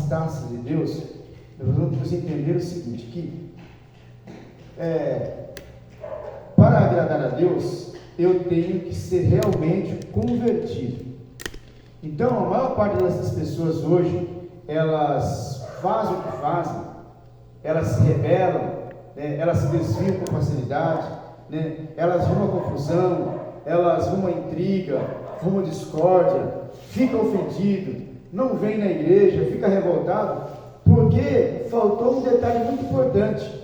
afastar-se de Deus, nós vamos entender o seguinte, que para agradar a Deus, eu tenho que ser realmente convertido. Então, a maior parte dessas pessoas hoje, elas fazem o que fazem, elas se rebelam, elas se desviam com facilidade, elas rumam a confusão, elas rumam a intriga, rumam a discórdia, ficam ofendidos, não vêm na igreja, fica revoltado, porque faltou um detalhe muito importante.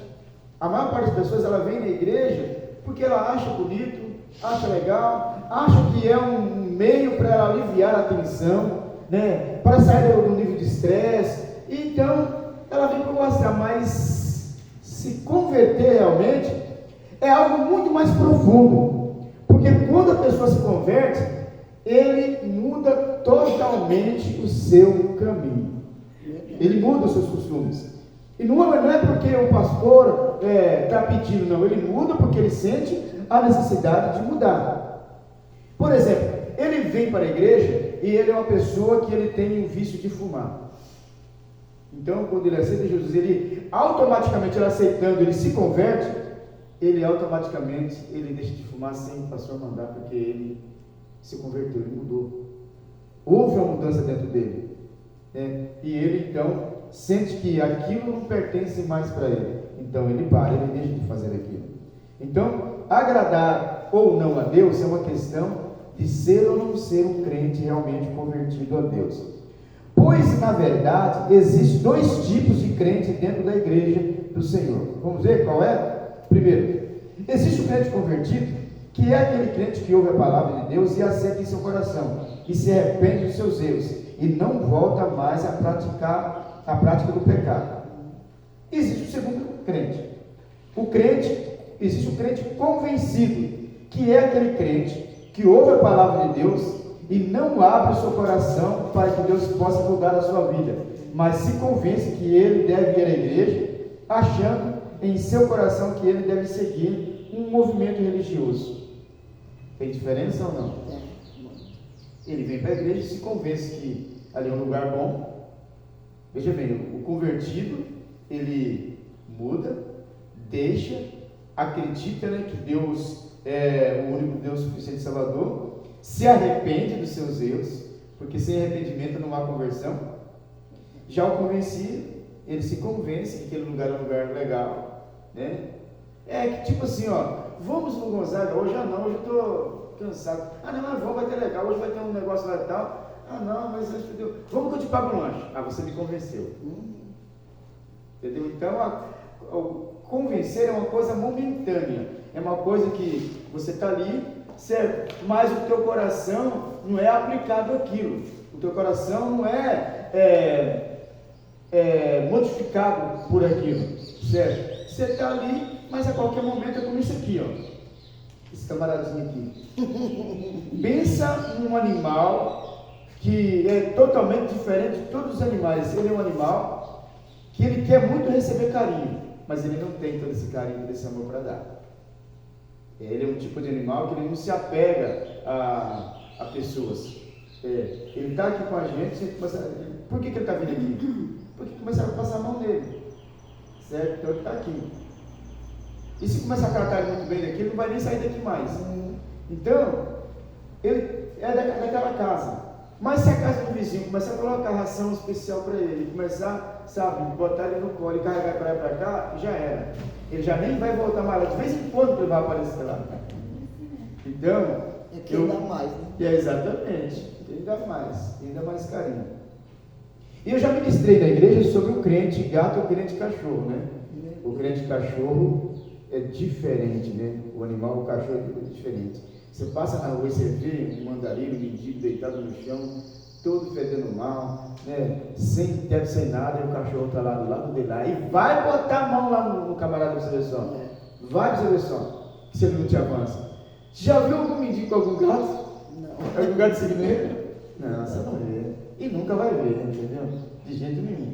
A maior parte das pessoas, ela vem na igreja porque ela acha bonito, acha legal, acha que é um meio para ela aliviar a tensão, para sair do nível de estresse. Então ela vem para mostrar, mas se converter realmente é algo muito mais profundo, porque quando a pessoa se converte, ele muda totalmente o seu caminho, ele muda os seus costumes. E não é porque o pastor está pedindo, não, ele muda porque ele sente a necessidade de mudar. Por exemplo, ele vem para a igreja e ele é uma pessoa que ele tem um vício de fumar. Então, quando ele aceita Jesus, ele automaticamente, ele aceitando, ele se converte, ele automaticamente, ele deixa de fumar sem o pastor mandar, porque ele se converteu, ele mudou. Houve uma mudança dentro dele. E ele, então, sente que aquilo não pertence mais para ele. Então, ele para, ele deixa de fazer aquilo. Então, agradar ou não a Deus é uma questão de ser ou não ser um crente realmente convertido a Deus. Pois, na verdade, existem dois tipos de crente dentro da igreja do Senhor. Vamos ver qual é? Primeiro, existe o crente convertido, que é aquele crente que ouve a palavra de Deus e aceita em seu coração, e se arrepende dos seus erros, e não volta mais a praticar a prática do pecado. Existe o segundo crente. Existe o crente convencido, que é aquele crente que ouve a palavra de Deus e não abre o seu coração para que Deus possa mudar a sua vida, mas se convence que ele deve ir à igreja, achando em seu coração que ele deve seguir um movimento religioso. Tem diferença ou não? Ele vem para a igreja e se convence que ali é um lugar bom. Veja bem, o convertido, ele muda, deixa, acredita, que Deus é o único Deus suficiente Salvador, se arrepende dos seus erros, porque sem arrependimento não há conversão. Já o convencido, ele se convence que aquele lugar é um lugar legal, É que tipo assim, vamos no Gonzaga, hoje não, hoje eu estou cansado. Não, vamos, vai ter legal, hoje vai ter um negócio lá e tal. Não, mas vamos que eu te pago um lanche. Você me convenceu. Entendeu? Então, convencer é uma coisa momentânea, é uma coisa que você está ali, certo? Mas o teu coração não é aplicado àquilo, o teu coração não é modificado por aquilo, certo? Você está ali, mas a qualquer momento é como isso aqui, esse camaradinho aqui. Pensa num animal que é totalmente diferente de todos os animais. Ele é um animal que ele quer muito receber carinho, mas ele não tem todo esse carinho, todo esse amor para dar. Ele é um tipo de animal que ele não se apega a pessoas. Ele está aqui com a gente, por que ele está vindo aqui? Porque começaram a passar a mão nele, certo? Então ele está aqui. E se começar a tratar ele muito bem daqui, ele não vai nem sair daqui mais. Então, ele é daquela casa. Mas se a casa do vizinho começar a colocar ração especial para ele, começar, botar ele no colo e carregar para lá e para cá, já era. Ele já nem vai voltar mais lá. De vez em quando ele vai aparecer lá. Então, ele dá mais, exatamente. Ele dá mais carinho. E eu já ministrei na igreja sobre o crente gato e o crente cachorro, O crente cachorro é diferente, O animal, o cachorro é diferente. Você passa na rua e você vê um mandarino, um mendigo deitado no chão, todo fedendo mal, sem teto, sem nada, e o cachorro está lá do lado dele lá, e vai botar a mão lá no camarada para você ver só. Vai para você ver só, se ele não te avança. Você já viu algum mendigo com algum gato? Não. Algum gato seguindo ele? Não, você não vê. E nunca vai ver, entendeu? De jeito nenhum.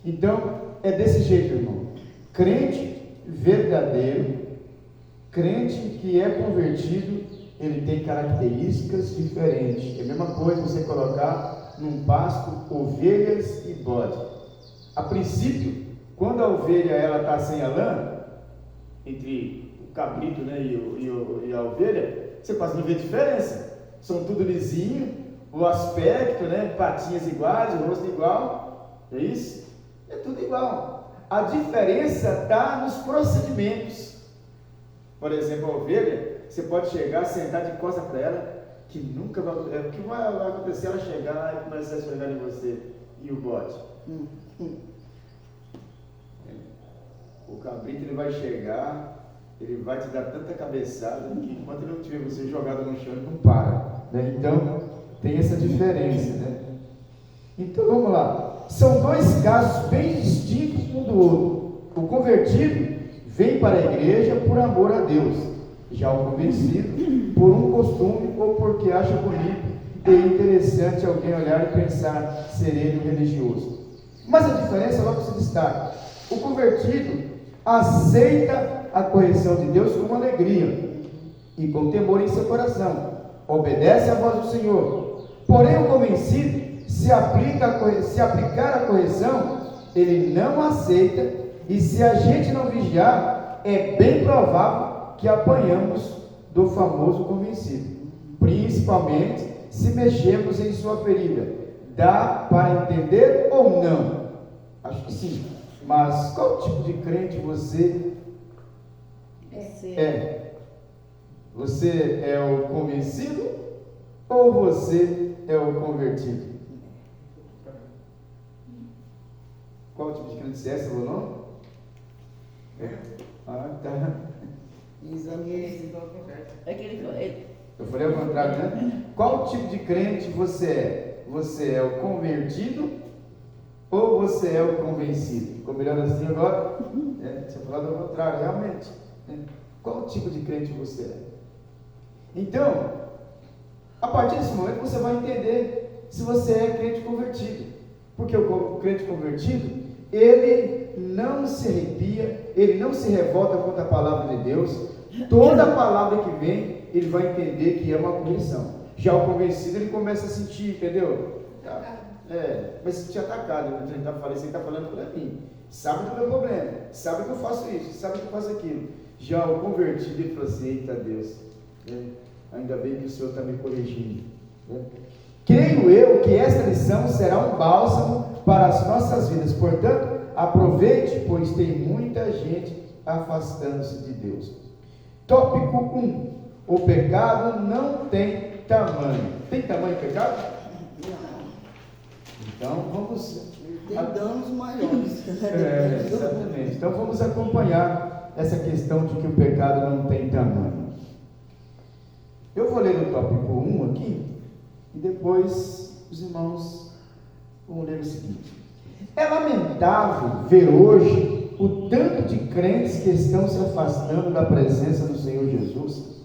Então, é desse jeito, irmão. Crente verdadeiro, crente que é convertido, ele tem características diferentes. É a mesma coisa você colocar num pasto ovelhas e bode. A princípio, quando a ovelha ela está sem a lã, entre o cabrito, né, e a ovelha, você quase não vê diferença. São tudo lisinho, o aspecto, né, patinhas iguais, o rosto igual, é isso? É tudo igual. A diferença está nos procedimentos. Por exemplo, a ovelha, você pode chegar, sentar de costas para ela, que nunca vai acontecer. O que vai acontecer ela chegar e começar a esfregar em você? E o bode? O cabrito, ele vai chegar, ele vai te dar tanta cabeçada que enquanto ele não tiver você jogado no chão, ele não para, né? Então tem essa diferença, né? Então vamos lá, são dois casos bem distintos um do outro. O convertido vem para a igreja por amor a Deus, já o convencido por um costume ou porque acha bonito e interessante alguém olhar e pensar ser ele um religioso. Mas a diferença logo se destaca. O convertido aceita a correção de Deus com alegria e com temor em seu coração, obedece à voz do Senhor. Porém, o convencido, se aplicar a correção, ele não aceita, e se a gente não vigiar, é bem provável que apanhamos do famoso convencido, principalmente se mexermos em sua ferida. Dá para entender ou não? Acho que sim. Mas qual tipo de crente você é? Você é o convencido ou você é o convertido? Qual tipo de crente você é? Você falou não? Ah, tá. Eu falei ao contrário, né? Qual tipo de crente você é? Você é o convertido ou você é o convencido? Ficou melhor assim agora? Você falou ao contrário, realmente. Qual tipo de crente você é? Então, a partir desse momento você vai entender se você é crente convertido. Porque o crente convertido, ele não se arrepia, ele não se revolta contra a palavra de Deus. Toda palavra que vem, ele vai entender que é uma correção. Já o convencido, ele começa a sentir, entendeu? Mas se sentir atacado, você está falando para mim, sabe do meu problema, sabe que eu faço isso, sabe que eu faço aquilo. Já o convertido, ele fala assim: eita Deus, ainda bem que o Senhor está me corrigindo. Creio eu que esta lição será um bálsamo para as nossas vidas. Portanto, aproveite, pois tem muita gente afastando-se de Deus. Tópico 1. O pecado não tem tamanho. Tem tamanho o pecado? Não. Então vamos... Tem danos maiores. Exatamente. Então vamos acompanhar essa questão de que o pecado não tem tamanho. Eu vou ler o tópico 1 aqui e depois os irmãos vão ler o seguinte. É lamentável ver hoje o tanto de crentes que estão se afastando da presença do Senhor Jesus,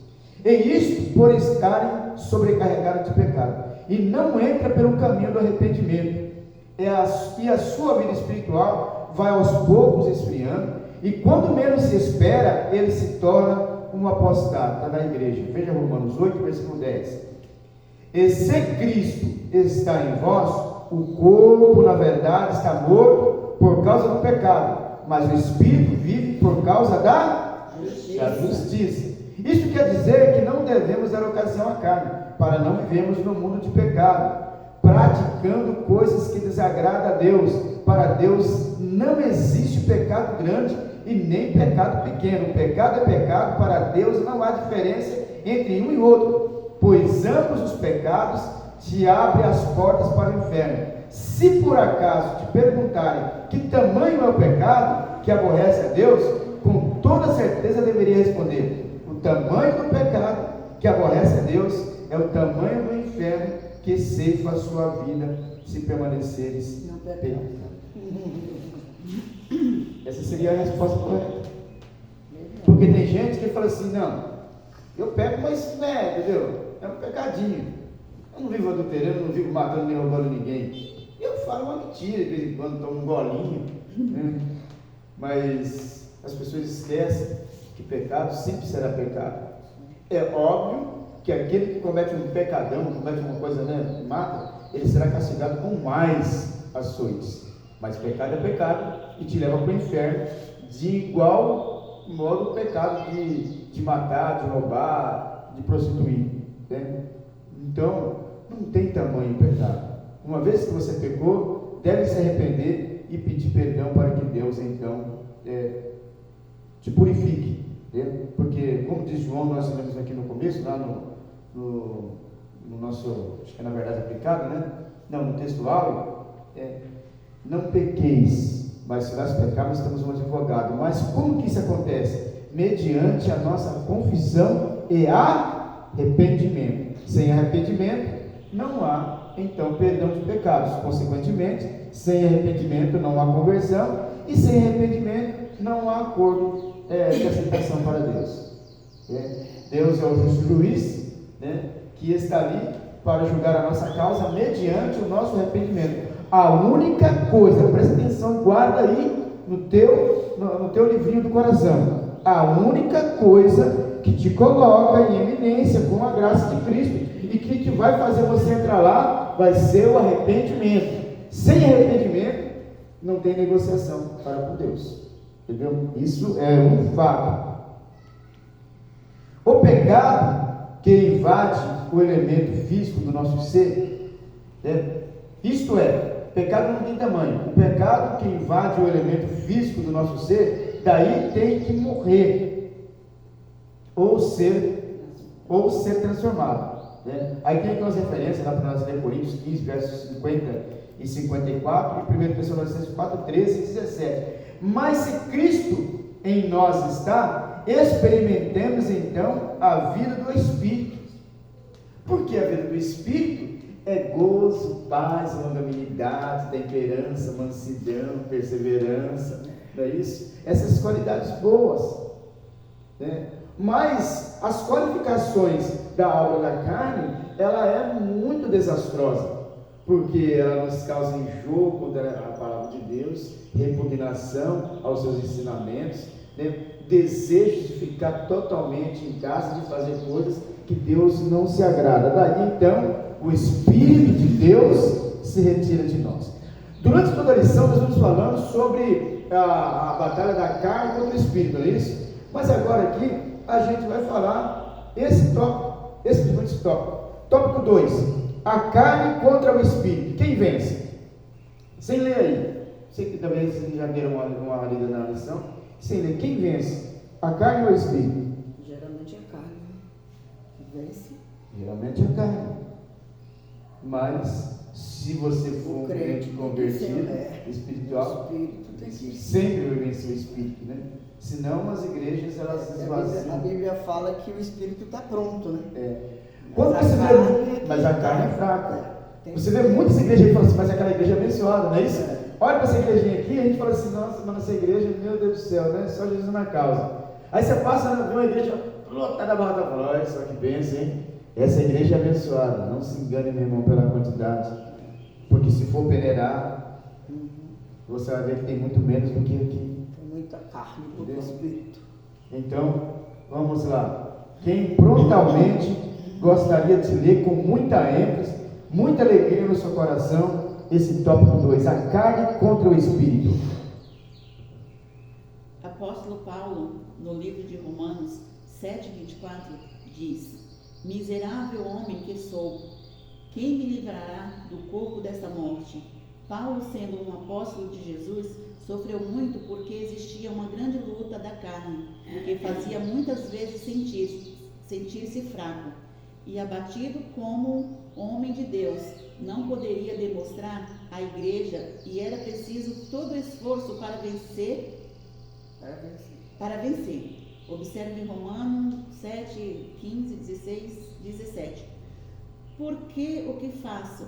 e isto por estarem sobrecarregados de pecado, e não entra pelo caminho do arrependimento, e a sua vida espiritual vai aos poucos esfriando, e quando menos se espera, ele se torna um apostata da igreja. Veja Romanos 8, versículo 10. E se Cristo está em vós, o corpo na verdade está morto por causa do pecado, mas o espírito vive por causa da justiça. Isso quer dizer que não devemos dar ocasião à carne, para não vivermos no mundo de pecado, praticando coisas que desagradam a Deus. Para Deus não existe pecado grande e nem pecado pequeno. Pecado é pecado, para Deus não há diferença entre um e outro, pois ambos os pecados te abrem as portas para o inferno. Se por acaso te perguntarem que tamanho é o pecado que aborrece a Deus, com toda certeza deveria responder: o tamanho do pecado que aborrece a Deus é o tamanho do inferno que ceifa a sua vida, se permaneceres pecando. Essa seria a resposta correta. Porque tem gente que fala assim: não, eu peco, mas não é, entendeu? É um pecadinho. Eu não vivo adulterando, não vivo matando nem roubando ninguém. Eu falo uma mentira de vez em quando, tomo um golinho, né? Mas as pessoas esquecem que pecado sempre será pecado. É óbvio que aquele que comete um pecadão, comete uma coisa, né, mata, ele será castigado com mais açoites. Mas pecado é pecado e te leva para o inferno, de igual modo o pecado de matar, de roubar, de prostituir, né? Então, não tem tamanho o pecado. Uma vez que você pecou, deve se arrepender e pedir perdão para que Deus então te purifique, né? Porque, como diz João, nós lemos aqui no começo, lá no nosso, acho que é na verdade aplicado, né? Não, no textual, não pequeis, mas se nós pecarmos, temos um advogado. Mas como que isso acontece? Mediante a nossa confissão e arrependimento. Sem arrependimento, não há, então, perdão de pecados. Consequentemente, sem arrependimento, não há conversão. E sem arrependimento, não há acordo de aceitação para Deus. Deus é o justo juiz, né, que está ali para julgar a nossa causa mediante o nosso arrependimento. A única coisa, presta atenção, guarda aí no teu livrinho do coração, a única coisa que te coloca em eminência com a graça de Cristo e que vai fazer você entrar lá, vai ser o arrependimento. Sem arrependimento, não tem negociação para com Deus, entendeu? Isso é um fato. O pecado que invade o elemento físico do nosso ser, isto é, pecado não tem tamanho. O pecado que invade o elemento físico do nosso ser, daí tem que morrer ou ser transformado, né? Aí tem aquelas referências lá para nós ler Coríntios 15, versos 50 e 54 e 1 Tessalonicenses 4, 13 e 17. Mas se Cristo em nós está, experimentemos então a vida do Espírito. Porque a vida do Espírito é gozo, paz, longanimidade, temperança, mansidão, perseverança, não é isso? Essas qualidades boas, né? Mas as qualificações da obra da carne, ela é muito desastrosa, porque ela nos causa enjoo contra a palavra de Deus, repugnação aos seus ensinamentos, né? Desejo de ficar totalmente em casa, de fazer coisas que Deus não se agrada. Daí então o Espírito de Deus se retira de nós. Durante toda a lição nós vamos falando sobre a batalha da carne contra o Espírito, não é isso? Mas agora aqui a gente vai falar esse tópico. Tópico 2, a carne contra o Espírito. Quem vence? Sem ler aí, sei que talvez vocês já deram uma lida na lição. Sem ler, quem vence? A carne ou o Espírito? Geralmente é a carne que vence. Geralmente é a carne. Mas se você for um crente convertido, espiritual, sempre vai vencer o Espírito, né? Senão as igrejas elas esvaziam. A Bíblia fala que o Espírito está pronto, né? Quando você vê, mas a carne é fraca. Você vê muitas igrejas e fala assim, mas aquela igreja é abençoada, não é isso? Olha para essa igrejinha aqui e a gente fala assim, nossa, mas essa igreja, meu Deus do céu, né? Só Jesus na causa. Aí você passa numa igreja lotada da Barra da Flórida, só que pensa, hein? Essa igreja é abençoada. Não se engane, meu irmão, pela quantidade, porque se for peneirar, você vai ver que tem muito menos do que aqui. Tem muita carne do Espírito. Então, vamos lá. Quem prontamente gostaria de ler com muita ênfase, muita alegria no seu coração, esse tópico 2, a carne contra o Espírito. Apóstolo Paulo, no livro de Romanos 7:24, diz: miserável homem que sou, quem me livrará do corpo desta morte? Paulo, sendo um apóstolo de Jesus, sofreu muito porque existia uma grande luta da carne, o que fazia muitas vezes sentir-se fraco e abatido como homem de Deus. Não poderia demonstrar à igreja e era preciso todo esforço para vencer. Observe Romanos 7, 15, 16, 17. Por que o que faço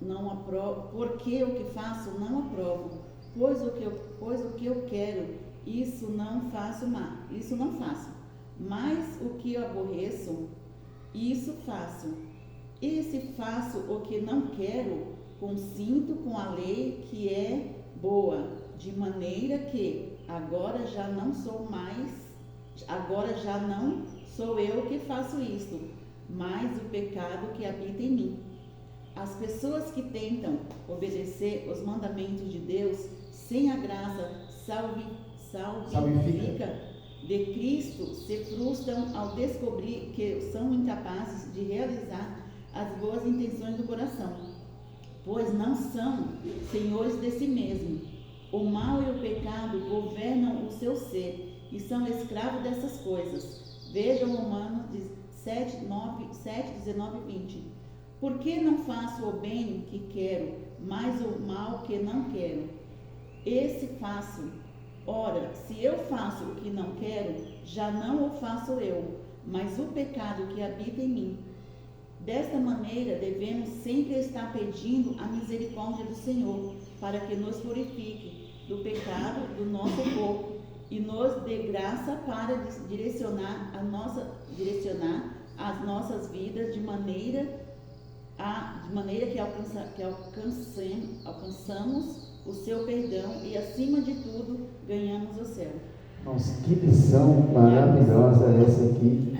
não aprovo? Pois o que eu quero, isso não faço. Mas o que eu aborreço, isso faço. E se faço o que não quero, consinto com a lei que é boa, de maneira que agora já não sou eu que faço isto, mas o pecado que habita em mim. As pessoas que tentam obedecer os mandamentos de Deus sem a graça salvífica de Cristo se frustram ao descobrir que são incapazes de realizar as boas intenções do coração, pois não são senhores de si mesmos. O mal e o pecado governam o seu ser e são escravos dessas coisas. Vejam Romanos 7, 19 e 20. Por que não faço o bem que quero, mas o mal que não quero? Esse faço. Ora, se eu faço o que não quero, já não o faço eu, mas o pecado que habita em mim. Desta maneira, devemos sempre estar pedindo a misericórdia do Senhor, para que nos purifique do pecado do nosso corpo e nos dê graça para direcionar as nossas vidas de maneira que alcançamos o seu perdão e, acima de tudo, ganhamos o céu. Nossa, que lição maravilhosa essa aqui.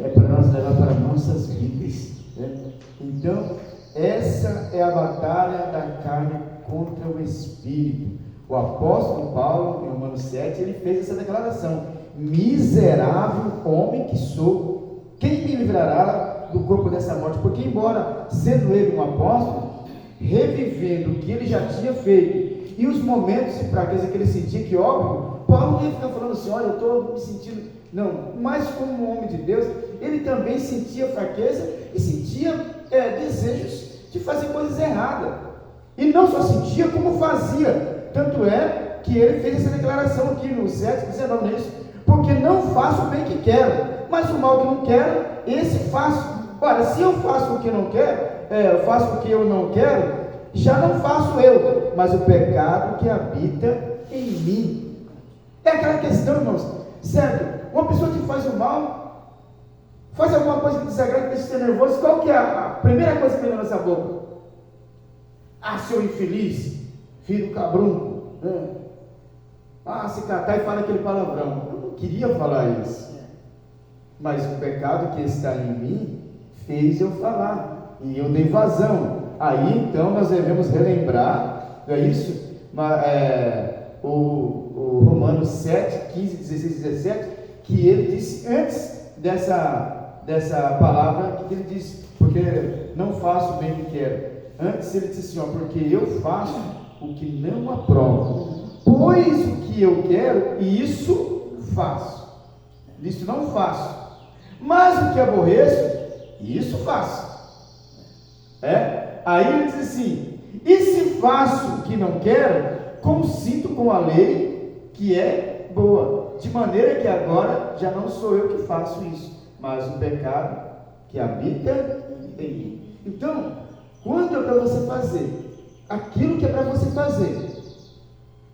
É para nós levar para nossas vidas. Então, essa é a batalha da carne contra o Espírito. O apóstolo Paulo, em Romanos 7, ele fez essa declaração: miserável homem que sou, quem me livrará do corpo dessa morte? Porque, embora sendo ele um apóstolo, revivendo o que ele já tinha feito e os momentos de fraqueza que ele sentia, que óbvio, Paulo não ia ficar falando assim: olha, eu estou me sentindo, não, mas como um homem de Deus, ele também sentia fraqueza e sentia desejos de fazer coisas erradas, e não só sentia, como fazia. Tanto é que ele fez essa declaração aqui no 7:19, não é isso? Porque não faço o bem que quero, mas o mal que não quero, esse faço. Ora, se eu faço o que não quero, eu faço o que eu não quero, já não faço eu, mas o pecado que habita em mim. É aquela questão, irmãos, certo? Uma pessoa que faz o mal, faz alguma coisa que desagrada, que deixa você nervoso, qual que é a primeira coisa que vem na nossa boca? Ah, seu infeliz, filho do cabrunco, se catar e fala aquele palavrão. Eu não queria falar isso, mas o pecado que está em mim fez eu falar, e eu dei vazão. Aí então nós devemos relembrar, não é isso? O Romanos 7, 15, 16 e 17, que ele disse antes dessa palavra, que ele disse: porque não faço o bem que quero. Antes ele disse assim: porque eu faço o que não aprovo, pois o que eu quero, isso faço. Isso não faço, mas o que aborreço, isso faço. Aí ele diz assim: e se faço o que não quero, consinto com a lei que é boa, de maneira que agora já não sou eu que faço isso, mas o pecado que habita em mim. Então, quando é para você fazer aquilo que é para você fazer,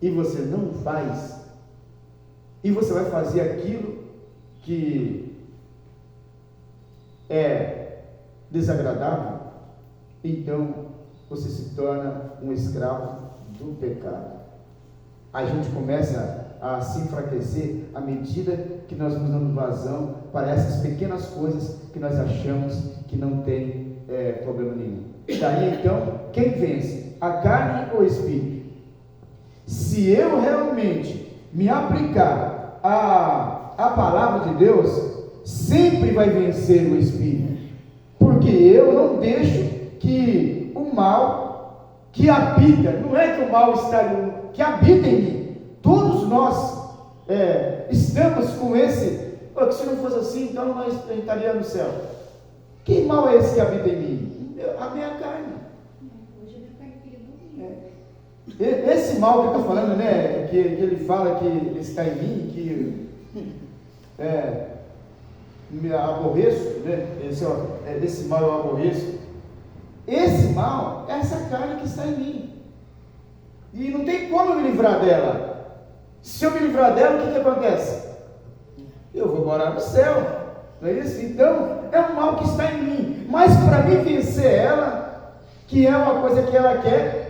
e você não faz, e você vai fazer aquilo que é desagradável, então você se torna um escravo do pecado. A gente começa a se enfraquecer à medida que nós vamos dando vazão para essas pequenas coisas que nós achamos que não tem problema nenhum. Daí então, quem vence? A carne ou o espírito? Se eu realmente me aplicar a palavra de Deus, sempre vai vencer o espírito, porque eu não deixo que o mal que habita, não é que o mal está que habita em mim, todos nós estamos com esse, que se não fosse assim, então nós estaríamos no céu. Que mal é esse que habita em mim? A minha carne. Esse mal que eu estou falando, né, que ele fala que está em mim, que me aborreço, né, esse mal eu aborreço. Esse mal é essa carne que está em mim, e não tem como eu me livrar dela. Se eu me livrar dela, o que acontece? Eu vou morar no céu, não é isso? Então, é um mal que está em mim, mas para mim vencer ela, que é uma coisa que ela quer,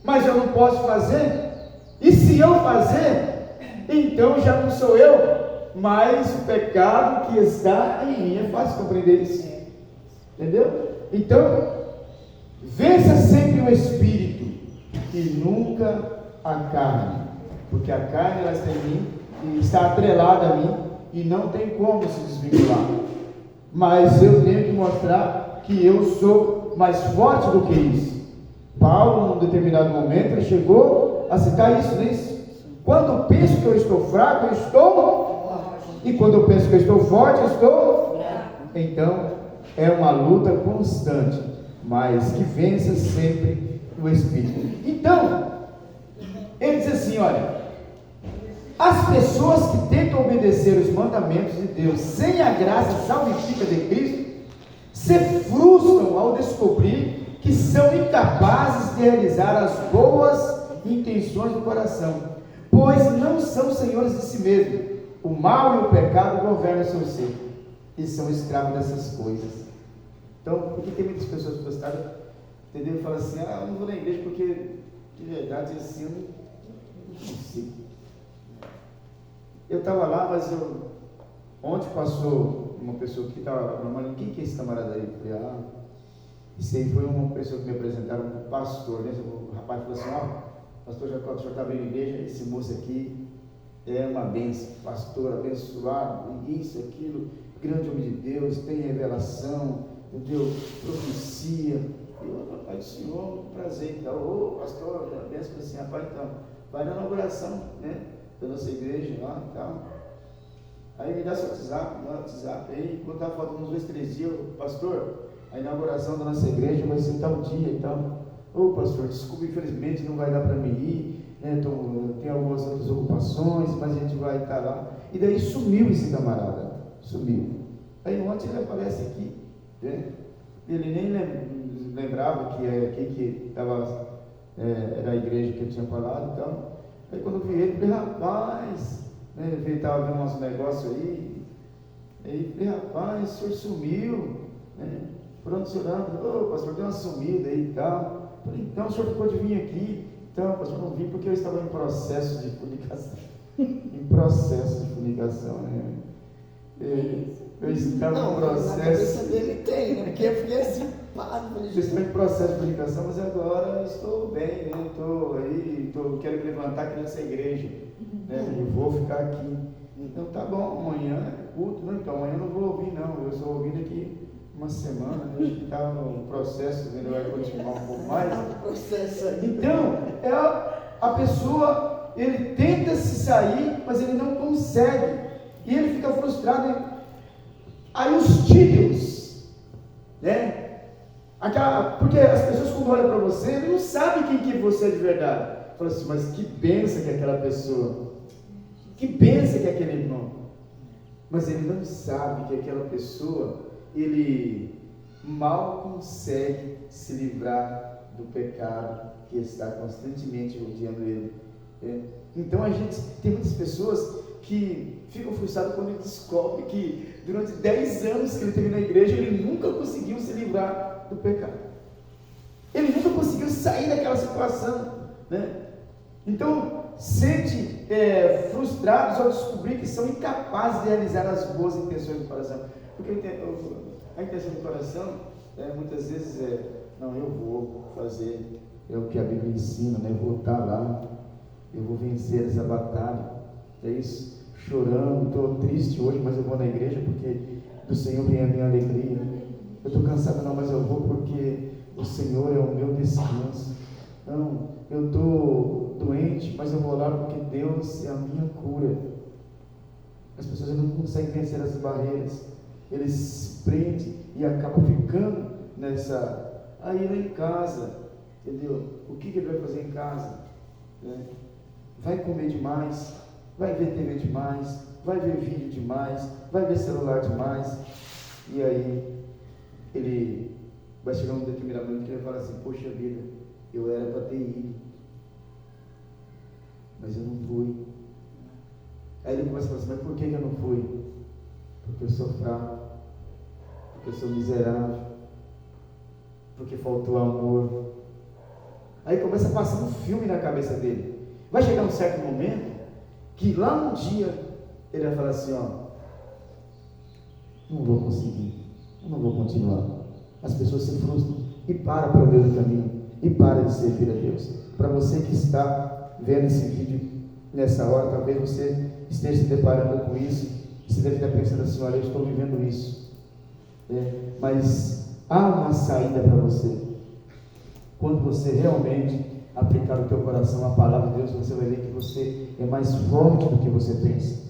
mas eu não posso fazer, e se eu fazer, então já não sou eu, mas o pecado que está em mim. É fácil compreender isso, entendeu? Então, Vença sempre o espírito e nunca a carne, porque a carne ela está em mim e está atrelada a mim e não tem como se desvincular. Mas eu tenho que mostrar que eu sou mais forte do que isso. Paulo, num determinado momento, ele chegou a citar isso, né? Quando eu penso que eu estou fraco, eu estou. E quando eu penso que eu estou forte, eu estou. Então, é uma luta constante, mas que vença sempre o Espírito. Então, ele diz assim: olha, as pessoas que tentam obedecer os mandamentos de Deus sem a graça salvífica de Cristo se frustram ao descobrir que são incapazes de realizar as boas intenções do coração, pois não são senhores de si mesmos. O mal e o pecado governam o seu ser e são escravos dessas coisas. Então, por que tem muitas pessoas frustradas, entendeu? Falam assim: eu não vou na igreja porque de verdade assim eu não consigo. Eu estava lá, mas ontem passou uma pessoa que estava falando: quem que é esse camarada aí? Eu falei: isso aí foi uma pessoa que me apresentaram como pastor, né? O rapaz falou assim: pastor Jacob, o senhor está bem na igreja, esse moço aqui é uma bênção, pastor abençoado, isso, aquilo, grande homem de Deus, tem revelação, entendeu? Profecia. Eu, pai do Senhor, prazer, então, pastor, benção, assim, rapaz, então, vai na inauguração, né, da nossa igreja lá e tal. Aí me dá seu WhatsApp, aí, quando está faltando uns 2, 3 dias, pastor, a inauguração da nossa igreja vai ser tal dia e tal. Pastor, desculpa, infelizmente não vai dar para mim ir, né? Tem algumas outras ocupações, mas a gente vai estar lá. E daí sumiu esse camarada, sumiu. Aí ontem ele aparece aqui, né? Ele nem lembrava que aqui que estava, era a igreja que eu tinha falado e tal. Aí quando eu vi ele, falei: rapaz, né? Ele estava vendo nosso negócio aí. Aí falei: rapaz, o senhor sumiu, né? Pronto, senhor, pastor, deu uma sumida aí e tal. Falei: então o senhor ficou de vir aqui? Então, pastor, não vim porque eu estava em processo de fornicação. Em processo de fornicação, né? Eu estava em processo. Na cabeça dele tem, né? Porque eu fiquei assim, eu estou em processo de fornicação, mas agora estou bem, né? Estou aí, quero me levantar aqui nessa igreja, né? Eu vou ficar aqui. Então tá bom, amanhã é culto, não? Então amanhã eu não vou ouvir, não. Eu estou ouvindo aqui uma semana, eu acho que está no processo, ele vai continuar um pouco mais. Então, a pessoa, ele tenta se sair, mas ele não consegue, e ele fica frustrado. Aí os títulos, né? Porque as pessoas, quando olham para você, ele não sabe quem que você é de verdade. Fala assim: mas que bênção que é aquela pessoa, que bênção que é aquele irmão. Mas ele não sabe que aquela pessoa, ele mal consegue se livrar do pecado que está constantemente rodeando ele. Então tem muitas pessoas que ficam frustradas quando ele descobre que durante 10 anos que ele teve na igreja, ele nunca conseguiu se livrar do pecado. Ele nunca conseguiu sair daquela situação, né? Então, sente frustrados ao descobrir que são incapazes de realizar as boas intenções do coração. Porque a intenção do coração, muitas vezes não, eu vou fazer o que a Bíblia ensina, né? Eu vou estar lá, eu vou vencer essa batalha. É isso, chorando, estou triste hoje, mas eu vou na igreja porque do Senhor vem a minha alegria. Eu estou cansado, não, mas eu vou porque o Senhor é o meu descanso. Não, eu estou doente, mas eu vou lá porque Deus é a minha cura. As pessoas não conseguem vencer essas barreiras, eles se prendem e acabam ficando nessa. Aí lá em casa, entendeu? O que ele vai fazer em casa? Vai comer demais, vai ver TV demais, vai ver vídeo demais, vai ver celular demais, e aí ele vai chegar um determinado momento que ele vai falar assim: poxa vida, eu era para ter ido, mas eu não fui. Aí ele começa a falar assim: mas por que eu não fui? Porque eu sou fraco, porque eu sou miserável, porque faltou amor. Aí começa a passar um filme na cabeça dele. Vai chegar um certo momento que lá um dia ele vai falar assim: não vou conseguir, eu não vou continuar. As pessoas se frustram e para o meio do caminho, e para de servir a Deus. Para você que está vendo esse vídeo nessa hora, talvez você esteja se deparando com isso, você deve estar pensando assim: olha, eu estou vivendo isso, mas há uma saída para você. Quando você realmente aplicar no teu coração a palavra de Deus, você vai ver que você é mais forte do que você pensa,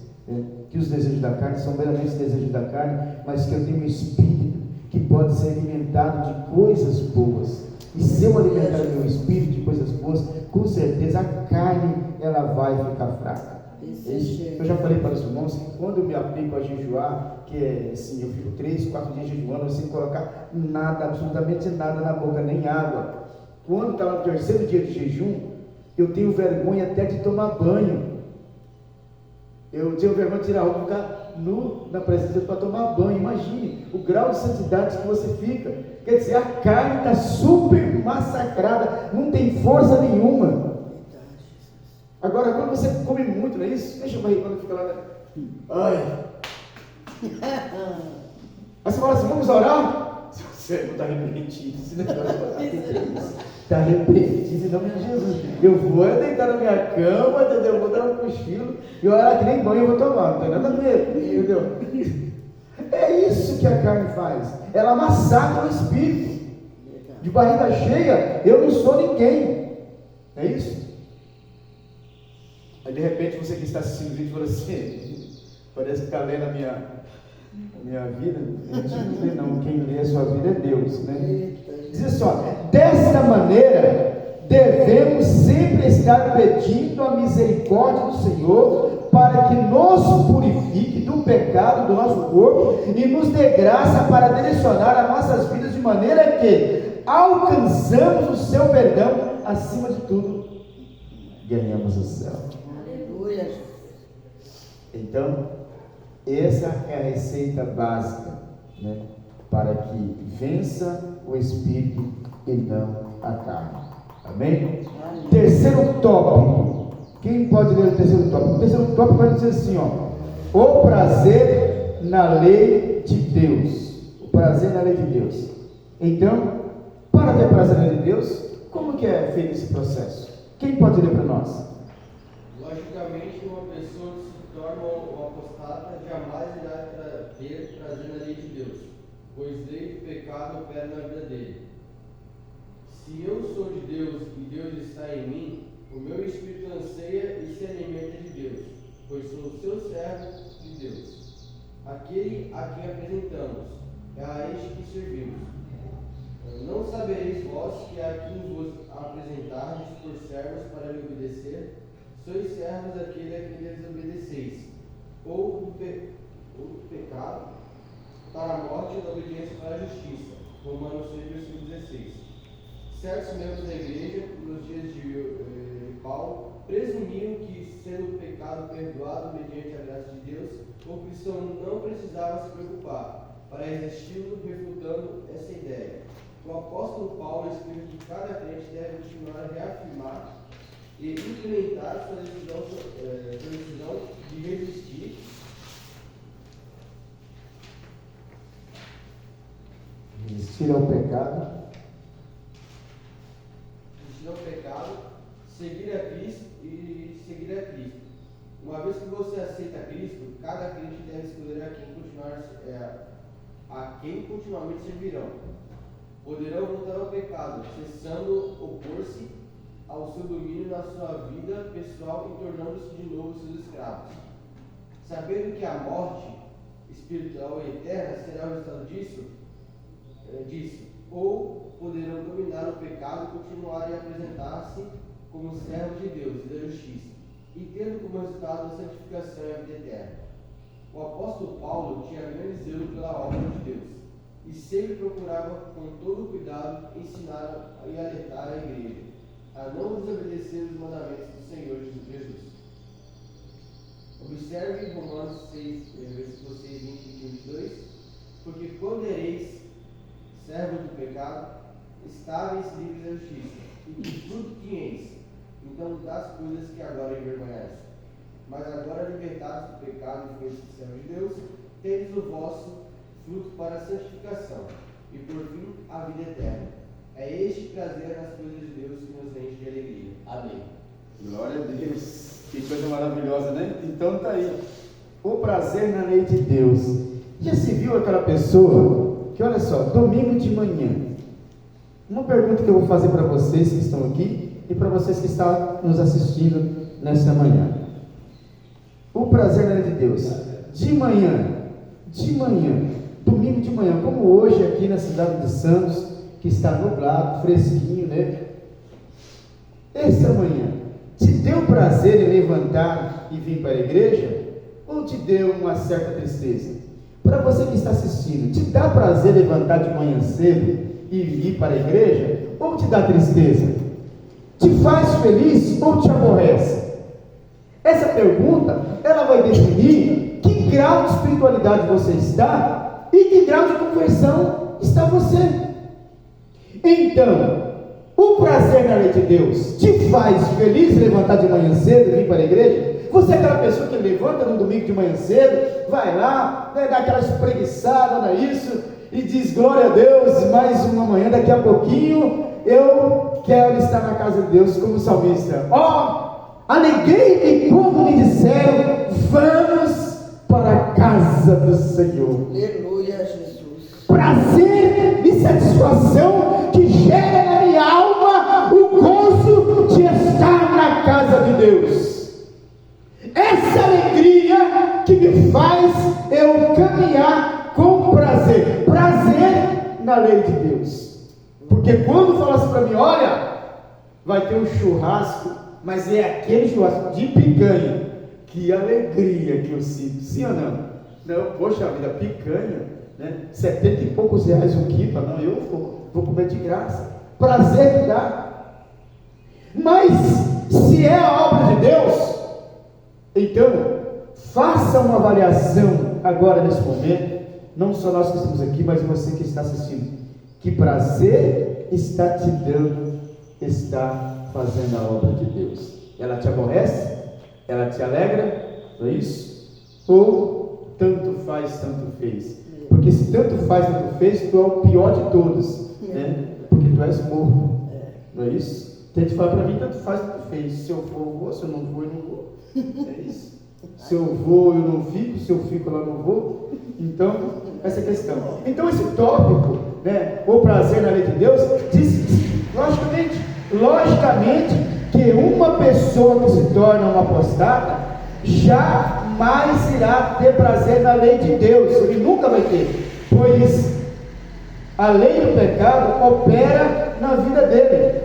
que os desejos da carne são meramente desejos da carne, mas que eu tenho um espírito que pode ser alimentado de coisas boas. E se eu alimentar o meu espírito de coisas boas, com certeza a carne ela vai ficar fraca. Eu já falei para os irmãos que quando eu me aplico a jejuar, que é assim, eu fico 3, 4 dias jejuando sem colocar nada, absolutamente nada na boca, nem água. Quando está no terceiro dia de jejum, eu tenho vergonha até de tomar banho. Eu tenho vergonha de tirar a roupa e ficar nu na presença de Deus para tomar banho. Imagine o grau de santidade que você fica. Quer dizer, a carne está super massacrada, não tem força nenhuma. Agora, quando você come muito, não é isso? Deixa eu ver quando fica lá. Ai. Aí você fala assim: vamos orar? Você não está repreendido. Está repreendido em nome de Jesus. Eu vou deitar na minha cama, entendeu? Eu vou dar um cochilo e orar que nem banho eu vou tomar. Não tem nada a ver, entendeu? É isso que a carne faz. Ela massacra o espírito. De barriga cheia, eu não sou ninguém. É isso? Aí de repente você que está assistindo o vídeo fala assim: parece que está lendo a minha vida. A gente não lê não, quem lê a sua vida é Deus, né? Diz assim: ó, desta maneira devemos sempre estar pedindo a misericórdia do Senhor para que nos purifique do pecado do nosso corpo e nos dê graça para direcionar as nossas vidas de maneira que alcançamos o seu perdão, acima de tudo ganhamos o céu. Aleluia. Então, essa é a receita básica, né, para que vença o espírito e não a carne. Amém? Amém. Terceiro tópico. Quem pode ler o terceiro tópico? O terceiro tópico vai dizer assim, ó: o prazer na lei de Deus. O prazer na lei de Deus. Então, para ter prazer na lei de Deus, como que é feito esse processo? Quem pode ler para nós? Logicamente, uma pessoa que se torna um apostata jamais irá ter prazer na lei de Deus, pois lei do pecado opera na vida dele. Se eu sou de Deus e Deus está em mim, o meu espírito anseia e se alimenta de Deus, pois sou seu servo de Deus. Aquele a quem apresentamos, é a este que servimos. Não sabereis vós que a quem vos apresentardes por servos para me obedecer, sois servos daquele a quem desobedeceis, ou do pecado para a morte e da obediência para a justiça. Romanos 6, versículo 16. Certos membros da igreja, nos dias de Paulo, presumiam que, sendo o pecado perdoado mediante a graça de Deus, o cristão não precisava se preocupar, para resisti-lo, refutando essa ideia. O apóstolo Paulo explica que cada crente deve continuar a reafirmar e implementar sua decisão de resistir ao pecado, seguir a Cristo e seguir a Cristo. Uma vez que você aceita Cristo, cada crente deve escolher a quem continuamente servirão. Poderão voltar ao pecado, cessando opor-se ao seu domínio na sua vida pessoal e tornando-se de novo seus escravos. Sabendo que a morte espiritual e eterna será o resultado disso, ou poderão dominar o pecado e continuarem a apresentar-se como servos de Deus e da justiça, e tendo como resultado a santificação e a vida eterna. O apóstolo Paulo tinha grande zelo pela obra de Deus, e sempre procurava com todo cuidado ensinar e alertar a igreja a não desobedecer os mandamentos do Senhor Jesus. Observe Romanos 6, versículos 6, 20 e 22, porque quando ereis servos do pecado, estáveis livres da justiça, e que fruto tinhais, então das coisas que agora envergonhais. Mas agora libertados do pecado e feitos servos de Deus, tendes o vosso fruto para a santificação, e por fim a vida eterna. É este prazer nas coisas de Deus que nos enche de alegria. Amém. Glória a Deus. Que coisa maravilhosa, né? Então tá aí. O prazer na lei de Deus. Já se viu aquela pessoa que, olha só, domingo de manhã. Uma pergunta que eu vou fazer para vocês que estão aqui e para vocês que estão nos assistindo nessa manhã. O prazer na lei de Deus. De manhã, domingo de manhã, como hoje aqui na cidade de Santos, que está nublado, fresquinho, né? Essa manhã, te deu prazer em levantar e vir para a igreja? Ou te deu uma certa tristeza? Para você que está assistindo, te dá prazer levantar de manhã cedo e ir para a igreja? Ou te dá tristeza? Te faz feliz ou te aborrece? Essa pergunta, ela vai definir que grau de espiritualidade você está e que grau de conversão está você. Então, o prazer na lei de Deus te faz feliz levantar de manhã cedo e vir para a igreja? Você é aquela pessoa que levanta no domingo de manhã cedo, vai lá, né, dá aquela espreguiçada, não é isso? E diz, glória a Deus, mais uma manhã, daqui a pouquinho eu quero estar na casa de Deus como salmista. Alegrei-me quando me disseram, vamos para a casa do Senhor. Aleluia, Jesus. Prazer e satisfação que gera na minha alma o gozo de estar na casa de Deus. Essa alegria que me faz eu caminhar com prazer. Prazer na lei de Deus. Porque quando fala assim para mim, olha, vai ter um churrasco, mas é aquele churrasco de picanha. Que alegria que eu sinto, sim ou não? Não, poxa vida, picanha, né? 70 e poucos reais o quilo, não, eu vou comer de graça. Prazer que dá. Mas se é a obra de Deus, então faça uma avaliação agora nesse momento, não só nós que estamos aqui, mas você que está assistindo. Que prazer está te dando estar fazendo a obra de Deus? Ela te aborrece? Ela te alegra? Não é isso? Ou tanto faz, tanto fez? Porque se tanto faz, tanto fez, tu é o pior de todos, né? Porque tu és morto, não é isso? Tem que falar para mim, tanto faz, tanto fez. Se eu for, eu vou, se eu não vou, eu não vou. É isso? Se eu vou, eu não fico, se eu fico, eu não vou. Então, essa é a questão. Então, esse tópico, né, o prazer na lei de Deus, diz, logicamente, que uma pessoa que se torna uma apostada, jamais irá ter prazer na lei de Deus, ele nunca vai ter, pois a lei do pecado opera na vida dele,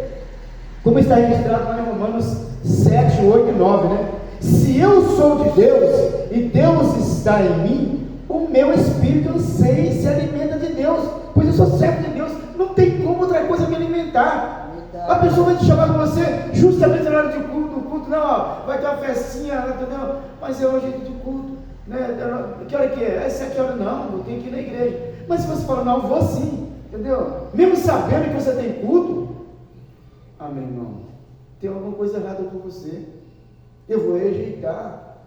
como está registrado lá em Romanos 7, 8 e 9, né? Se eu sou de Deus e Deus está em mim, o meu espírito anseia e se alimenta de Deus, pois eu sou servo de Deus, não tem como outra coisa me alimentar. A pessoa vai te chamar com você justamente na hora do culto, não, ó, vai ter uma festinha, entendeu? Mas é hoje de culto, né? Que hora que é? Essa aqui hora não, eu tenho que ir na igreja. Mas se você fala, não, eu vou sim, entendeu? Mesmo sabendo que você tem culto, amém, irmão, tem alguma coisa errada com você. Eu vou rejeitar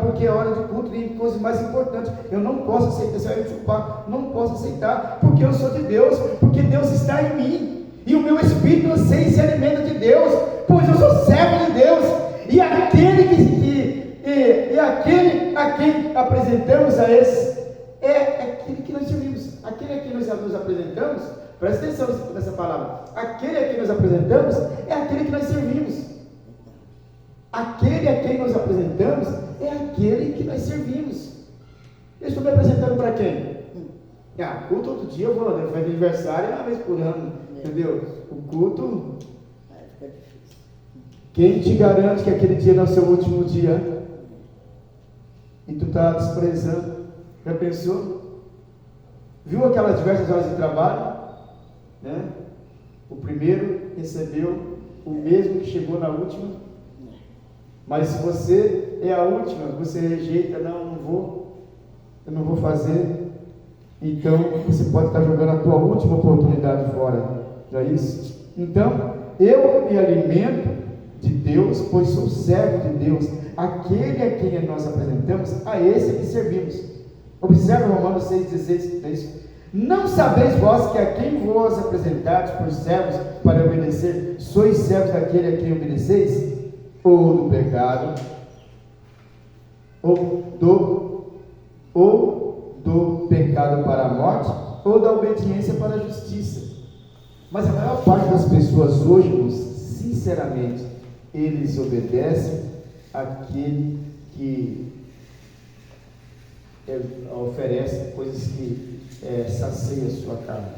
porque é hora de culto, tem coisas mais importantes. Eu não posso aceitar, você vai me desculpar, não posso aceitar, porque eu sou de Deus, porque Deus está em mim. E o meu espírito anseia e se alimenta de Deus, pois eu sou servo de Deus, e aquele a quem apresentamos a esse, é aquele que nós servimos, aquele a quem nós nos apresentamos, presta atenção nessa palavra, aquele a quem nós apresentamos, é aquele que nós servimos, aquele a quem nós apresentamos, é aquele que nós servimos. Eu estou me apresentando para quem? Culto todo dia eu vou, né? Faz aniversário uma vez por ano, entendeu? O culto, quem te garante que aquele dia não é o seu último dia? E tu está desprezando? Já pensou? Viu aquelas diversas horas de trabalho? Né? O primeiro recebeu o mesmo que chegou na última. Mas se você é a última, você rejeita, não eu não vou fazer. Então, você pode estar jogando a tua última oportunidade fora, não é isso? Então, eu me alimento de Deus, pois sou servo de Deus, aquele a quem nós apresentamos, a esse que servimos. Observe Romanos 6,16, é isso? Não sabeis vós que a quem vos apresentais por servos para obedecer, sois servos daquele a quem obedeceis? Ou do pecado, ou do pecado para a morte, ou da obediência para a justiça. Mas a maior parte das pessoas hoje, sinceramente, eles obedecem àquele que oferece coisas que saciam a sua carne.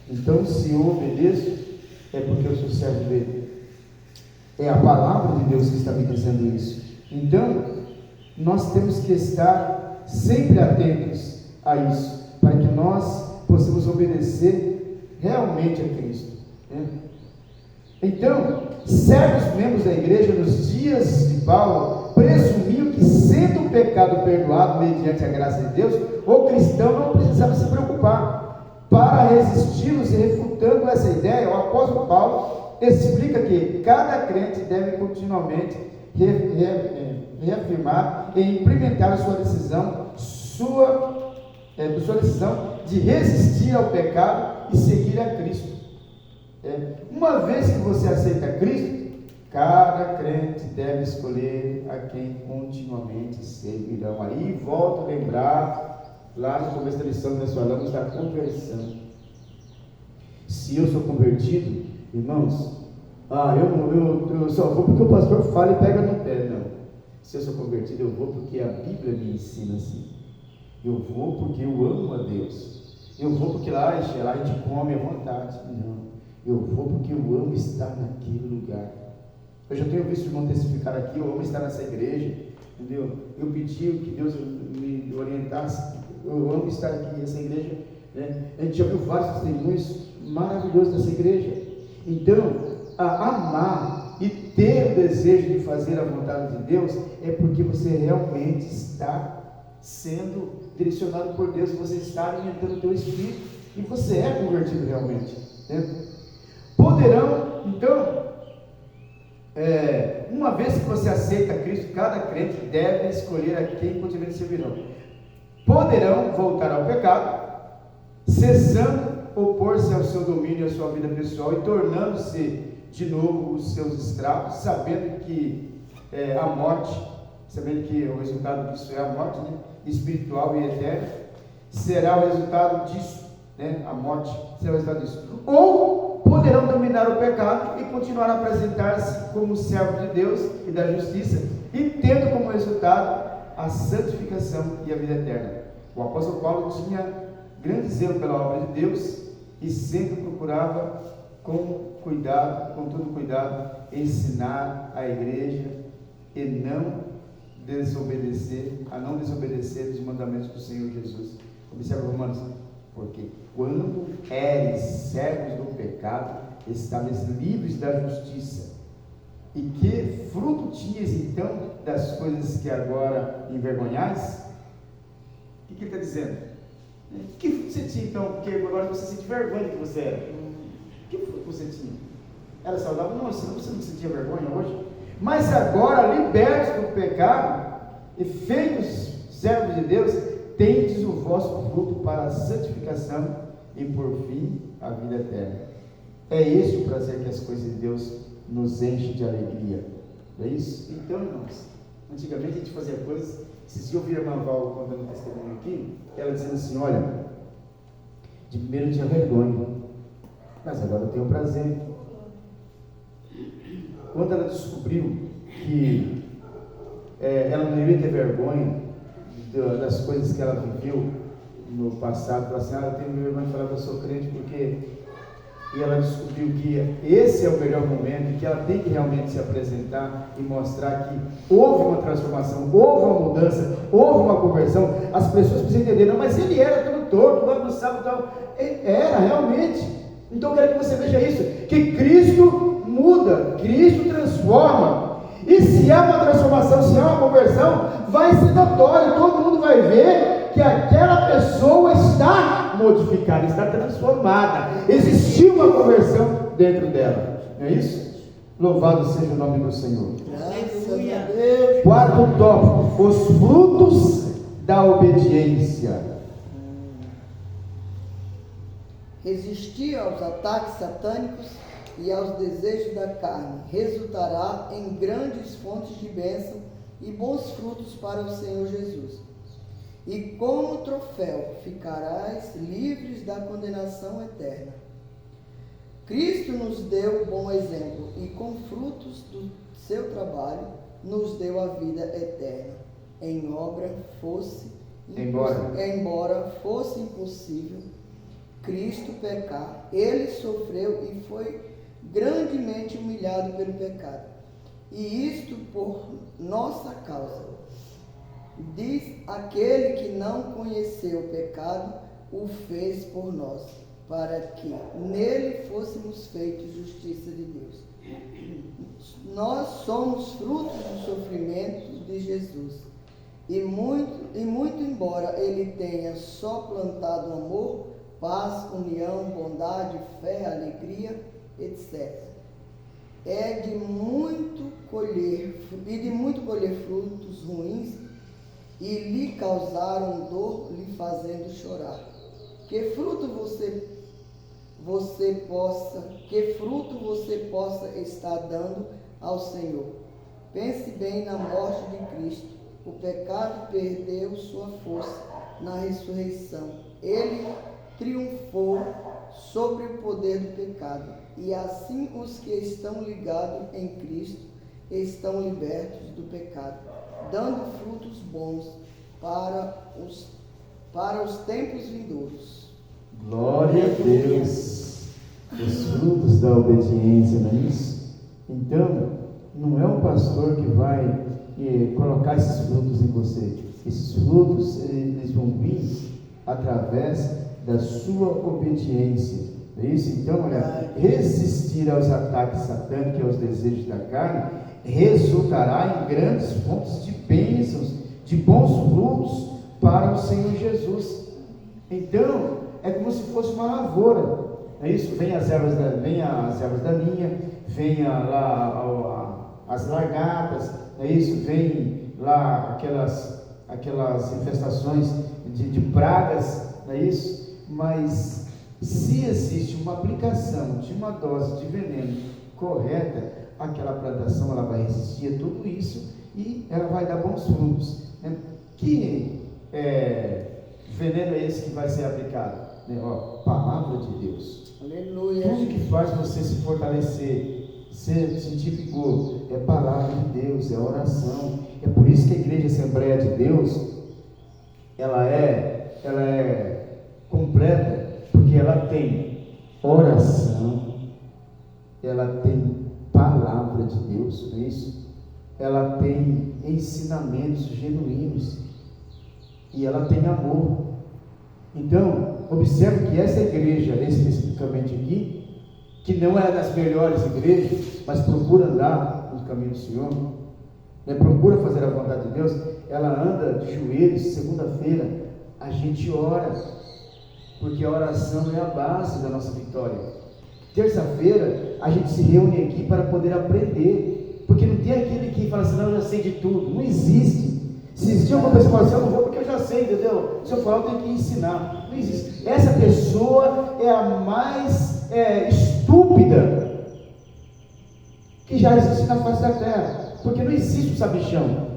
Então, se eu obedeço, é porque eu sou servo dele. É a palavra de Deus que está me dizendo isso. Então, nós temos que estar sempre atentos a isso, para que nós possamos obedecer realmente a Cristo, né? Então, certos membros da igreja nos dias de Paulo presumiam que, sendo o pecado perdoado mediante a graça de Deus, o cristão não precisava se preocupar. Para resisti-los e refutando essa ideia, o apóstolo Paulo explica que cada crente deve continuamente reafirmar e implementar a sua decisão de resistir ao pecado e seguir a Cristo. Uma vez que você aceita Cristo, cada crente deve escolher a quem continuamente servirão. Aí volto a lembrar, lá no começo da lição nós falamos da conversão. Se eu sou convertido, irmãos, eu só vou porque o pastor fala e pega no pé. Não. Se eu sou convertido, eu vou porque a Bíblia me ensina assim. Eu vou porque eu amo a Deus. Eu vou porque lá a gente come à vontade. Não. Eu vou porque eu amo estar naquele lugar. Eu já tenho visto o irmão testificar aqui, eu amo estar nessa igreja, entendeu? Eu pedi que Deus me orientasse, eu amo estar aqui nessa igreja, né? A gente já viu vários testemunhos maravilhosos dessa igreja. Então, amar e ter o desejo de fazer a vontade de Deus é porque você realmente está sendo direcionado por Deus, você está alimentando o teu espírito e você é convertido realmente, né? Poderão, então, uma vez que você aceita Cristo, cada crente deve escolher a quem continuamente servirão. Poderão voltar ao pecado, cessando opor-se ao seu domínio e à sua vida pessoal e tornando-se de novo os seus escravos, sabendo que a morte, sabendo que o resultado disso é a morte, né, espiritual e eterna, será o resultado disso, né, a morte será o resultado disso. Ou poderão dominar o pecado e continuar a apresentar-se como servo de Deus e da justiça, e tendo como resultado a santificação e a vida eterna. O apóstolo Paulo tinha grande zelo pela obra de Deus e sempre procurava com todo cuidado, ensinar a igreja e não desobedecer os mandamentos do Senhor Jesus. Observe Romanos, porque quando eres servos do pecado, estavas livres da justiça. E que fruto tinhas então das coisas que agora envergonhais? O que ele está dizendo? Que fruto você tinha então? Porque agora você sente vergonha que você era. Que fruto você tinha? Era saudável? Não, senão você não sentia vergonha hoje. Mas agora, libertos do pecado e feitos servos de Deus, tendes o vosso fruto para a santificação e por fim a vida eterna. É esse o prazer que as coisas de Deus nos enchem de alegria. Não é isso? Então, irmãos, antigamente a gente fazia coisas. Esses dias eu vi a irmã Val contando testemunho aqui, ela dizendo assim: olha, de primeiro eu tinha vergonha, mas agora eu tenho prazer. Quando ela descobriu que ela não devia ter vergonha das coisas que ela viveu no passado, ela assim: eu tenho vergonha de falar que eu sou crente porque... E ela descobriu que esse é o melhor momento, que ela tem que realmente se apresentar e mostrar que houve uma transformação, houve uma mudança, houve uma conversão. As pessoas precisam entender: não, mas ele era todo torto, lá no sábado e tal. Era realmente. Então eu quero que você veja isso, que Cristo muda, Cristo transforma. E se há uma transformação, se há uma conversão, vai ser notório, todo mundo vai ver que aquela pessoa está modificada, está transformada. Existiu uma conversão dentro dela, não é isso? Louvado seja o nome do Senhor. Aleluia. Quarto tópico: os frutos da obediência. Resistir aos ataques satânicos e aos desejos da carne resultará em grandes fontes de bênção e bons frutos para o Senhor Jesus. E como troféu ficarás livres da condenação eterna. Cristo nos deu bom exemplo e com frutos do seu trabalho nos deu a vida eterna. Embora fosse impossível Cristo pecar, ele sofreu e foi grandemente humilhado pelo pecado. E isto por nossa causa. Diz aquele que não conheceu o pecado, o fez por nós, para que nele fôssemos feitos justiça de Deus. Nós somos frutos do sofrimento de Jesus. E muito embora ele tenha só plantado amor, paz, união, bondade, fé, alegria, etc. E de muito colher frutos ruins e lhe causaram dor, lhe fazendo chorar. Que fruto você possa estar dando ao Senhor? Pense bem na morte de Cristo. O pecado perdeu sua força na ressurreição. Ele triunfou sobre o poder do pecado. E assim os que estão ligados em Cristo estão libertos do pecado, dando frutos bons para os tempos vindouros. Glória a Deus. Os frutos da obediência, não é isso? Então, não é o pastor que vai colocar esses frutos em você. Esses frutos, eles vão vir através da sua obediência. Não é isso? Então, olha, resistir aos ataques satânicos e aos desejos da carne resultará em grandes fontes de bênçãos, de bons frutos para o Senhor Jesus. Então, é como se fosse uma lavoura. É isso? Vem as ervas daninhas, vem lá as lagartas, é isso? Vem lá aquelas infestações de pragas, não é isso? Mas se existe uma aplicação de uma dose de veneno correta, aquela plantação ela vai resistir a tudo isso e ela vai dar bons frutos. Né? Que veneno é esse que vai ser aplicado? Né? Palavra de Deus. Aleluia. Tudo que faz você se fortalecer, sentir vigor, é palavra de Deus, é oração. É por isso que a Igreja Assembleia de Deus, ela é completa, porque ela tem oração, ela tem palavra de Deus, não é isso? Ela tem ensinamentos genuínos e ela tem amor. Então, observe que essa igreja, especificamente aqui, que não é das melhores igrejas, mas procura andar no caminho do Senhor, né? Procura fazer a vontade de Deus, ela anda de joelhos. Segunda-feira a gente ora, porque a oração é a base da nossa vitória. Terça-feira a gente se reúne aqui para poder aprender, porque não tem aquele que fala assim, não, eu já sei de tudo. Não existe. Se existir uma pessoa que fala assim, eu não vou porque eu já sei, entendeu? Se eu falar, eu tenho que ensinar. Não existe. Essa pessoa é a mais estúpida que já existe na face da terra, porque não existe o sabichão.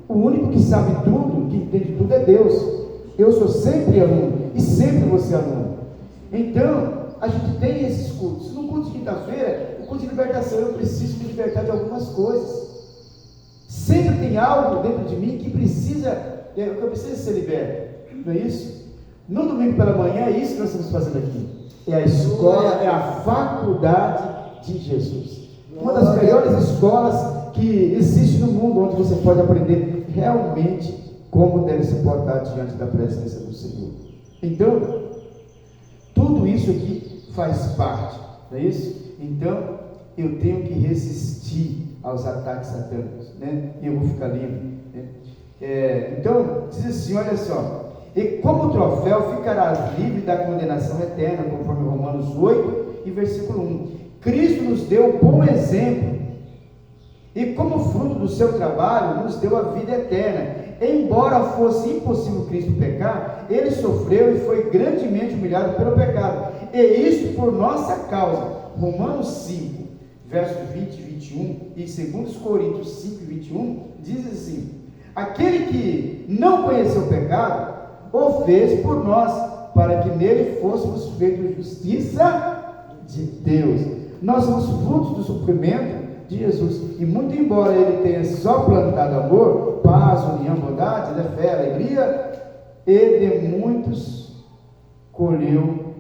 O único que sabe tudo, que entende tudo, é Deus. Eu sou sempre aluno e sempre vou ser aluno. Então, a gente tem esses cultos. No culto de quinta-feira, o culto de libertação, eu preciso me libertar de algumas coisas. Sempre tem algo dentro de mim que eu preciso ser liberto, não é isso? No domingo pela manhã é isso que nós estamos fazendo aqui. É a escola, é a faculdade de Jesus. Uma das melhores escolas que existe no mundo, onde você pode aprender realmente como deve se portar diante da presença do Senhor. Então, tudo isso aqui faz parte, não é isso? Então, eu tenho que resistir aos ataques satânicos, né? E eu vou ficar livre, né? Então, diz assim, olha só, e como troféu ficarás livre da condenação eterna, conforme Romanos 8 e versículo 1. Cristo nos deu bom exemplo, e como fruto do seu trabalho, nos deu a vida eterna. Embora fosse impossível Cristo pecar, ele sofreu e foi grandemente humilhado pelo pecado, e isto por nossa causa. Romanos 5, versos 20 e 21, e 2 Coríntios 5 e 21, diz assim: aquele que não conheceu o pecado, o fez por nós, para que nele fôssemos feitos justiça de Deus. Nós somos frutos do sofrimento de Jesus, e muito embora ele tenha só plantado amor, paz, união, bondade, fé, alegria, e de muitos colheu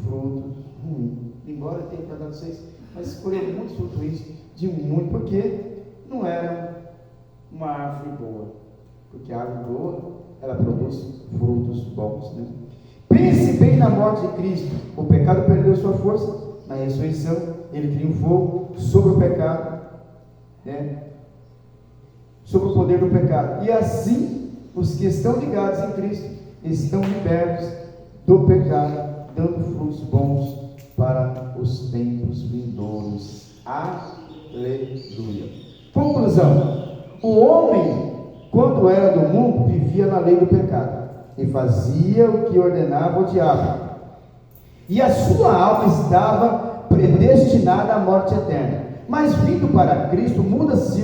frutos ruins. Embora tenha plantado 6, mas colheu muitos frutos ruins, de muito, porque não era uma árvore boa, porque a árvore boa, ela produz frutos bons, né? Pense bem na morte de Cristo. O pecado perdeu sua força. Na ressurreição, ele triunfou sobre o pecado, né? Sobre o poder do pecado. E assim, os que estão ligados em Cristo estão libertos do pecado, dando frutos bons para os tempos vindouros. Aleluia. Conclusão: o homem, quando era do mundo, vivia na lei do pecado e fazia o que ordenava o diabo, e a sua alma estava predestinada à morte eterna. Mas vindo para Cristo, muda-se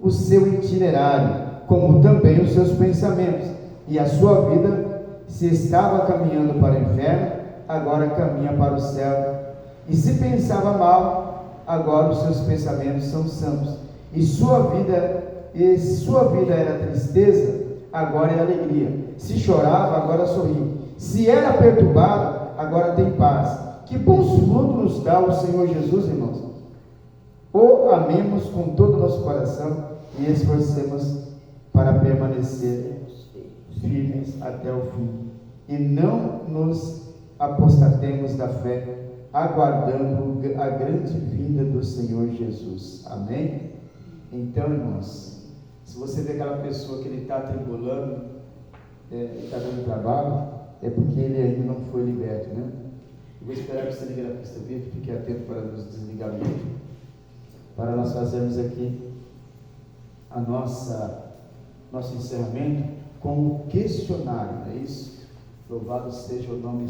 o seu itinerário, como também os seus pensamentos, e a sua vida, se estava caminhando para o inferno, agora caminha para o céu, e se pensava mal, agora os seus pensamentos são santos, e sua vida era tristeza, agora é alegria. Se chorava, agora sorri. Se era perturbado, agora tem paz. Que bons frutos nos dá o Senhor Jesus, irmãos. O amemos com todo o nosso coração e esforcemos para permanecer firmes até o fim. E não nos apostatemos da fé, aguardando a grande vinda do Senhor Jesus. Amém? Então, irmãos, se você vê aquela pessoa que ele está atribulando, está dando trabalho, é porque ele ainda não foi liberto, né? Eu vou esperar que você ligue na pista verde, fique atento para nos desligamento, para nós fazermos aqui a nosso encerramento com um questionário, não é isso? Louvado seja o nome